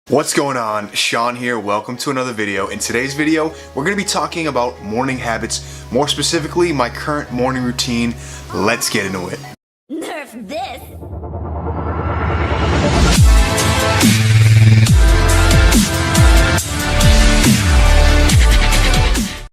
What's going on? Sean here. Welcome to another video. In today's video, we're going to be talking about morning habits, more specifically my current morning routine. Let's get into it. Nerf this!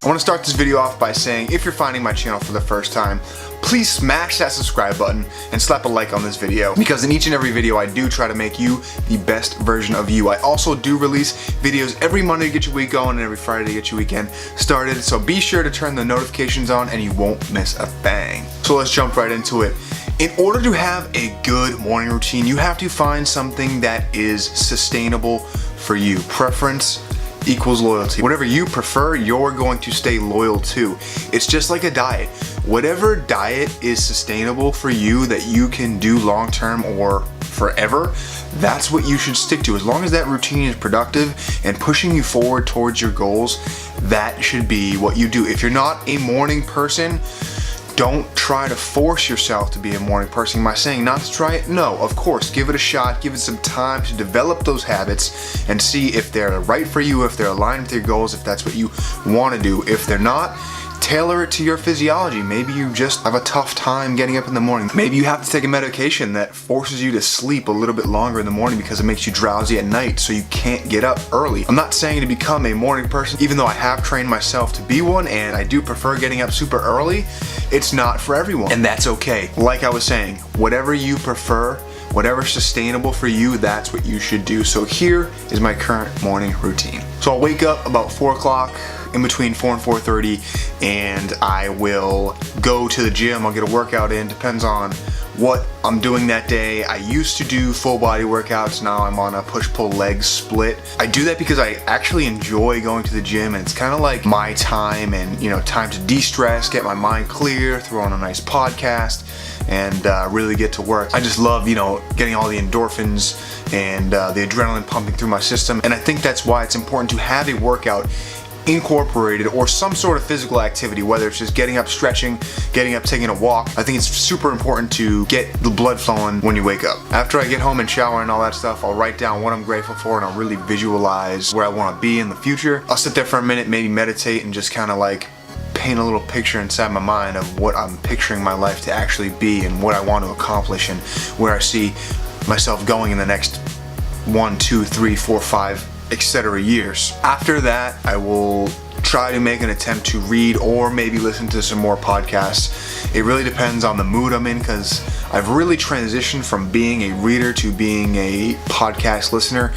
I want to start this video off by saying if you're finding my channel for the first time, please smash that subscribe button and slap a like on this video, because in each and every video I do try to make you the best version of you. I also do release videos every Monday to get your week going and every Friday to get your weekend started, so be sure to turn the notifications on and you won't miss a thing. So let's jump right into it. In order to have a good morning routine, you have to find something that is sustainable for you. Preference equals loyalty. Whatever you prefer, you're going to stay loyal to. It's just like a diet. Whatever diet is sustainable for you that you can do long term or forever, that's what you should stick to. As long as that routine is productive and pushing you forward towards your goals, that should be what you do. If you're not a morning person, don't try to force yourself to be a morning person. Am I saying not to try it? No, of course. Give it a shot. Give it some time to develop those habits and see if they're right for you, if they're aligned with your goals, if that's what you want to do. If they're not, tailor it to your physiology. Maybe you just have a tough time getting up in the morning. Maybe you have to take a medication that forces you to sleep a little bit longer in the morning because it makes you drowsy at night, so you can't get up early. I'm not saying to become a morning person, even though I have trained myself to be one and I do prefer getting up super early. It's not for everyone, and that's okay. Like I was saying, whatever you prefer, whatever's sustainable for you, that's what you should do. So here is my current morning routine. So I'll wake up about 4 o'clock, in between 4 and 4:30, and I will go to the gym. I'll get a workout in, depends on what I'm doing that day. I used to do full body workouts, now I'm on a push-pull leg split. I do that because I actually enjoy going to the gym, and it's kind of like my time and, you know, time to de-stress, get my mind clear, throw on a nice podcast, and really get to work. I just love, you know, getting all the endorphins and the adrenaline pumping through my system, and I think that's why it's important to have a workout incorporated or some sort of physical activity, whether it's just getting up, stretching, getting up, taking a walk. I think it's super important to get the blood flowing when you wake up. After I get home and shower and all that stuff, I'll write down what I'm grateful for and I'll really visualize where I want to be in the future. I'll sit there for a minute, maybe meditate and just kind of like paint a little picture inside my mind of what I'm picturing my life to actually be and what I want to accomplish and where I see myself going in the next 1, 2, 3, 4, 5, etc. years. After that, I will try to make an attempt to read or maybe listen to some more podcasts. It really depends on the mood I'm in, because I've really transitioned from being a reader to being a podcast listener,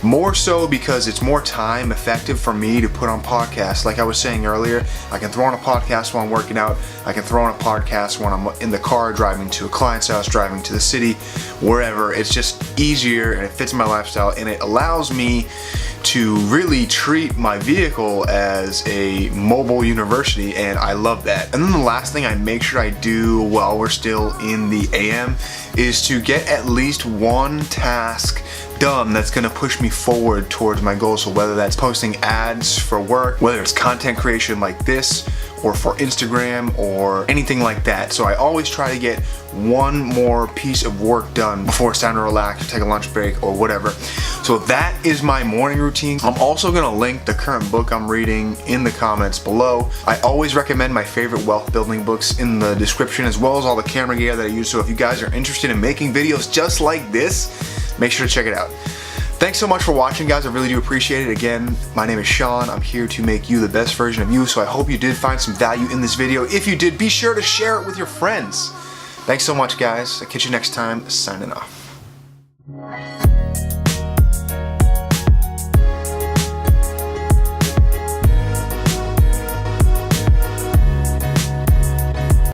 more so because it's more time effective for me to put on podcasts. Like I was saying earlier, I can throw on a podcast while I'm working out, I can throw on a podcast when I'm in the car driving to a client's house, driving to the city, wherever. It's just easier and it fits my lifestyle, and it allows me to really treat my vehicle as a mobile university, and I love that. And then the last thing I make sure I do while we're still in the AM is to get at least one task done that's gonna push me forward towards my goals. So whether that's posting ads for work, whether it's content creation like this, or for Instagram, or anything like that. So I always try to get one more piece of work done before it's time to relax, take a lunch break, or whatever. So that is my morning routine. I'm also gonna link the current book I'm reading in the comments below. I always recommend my favorite wealth building books in the description, as well as all the camera gear that I use. So if you guys are interested in making videos just like this, make sure to check it out. Thanks so much for watching, guys. I really do appreciate it. Again, my name is Sean. I'm here to make you the best version of you, so I hope you did find some value in this video. If you did, be sure to share it with your friends. Thanks so much, guys. I'll catch you next time. Signing off.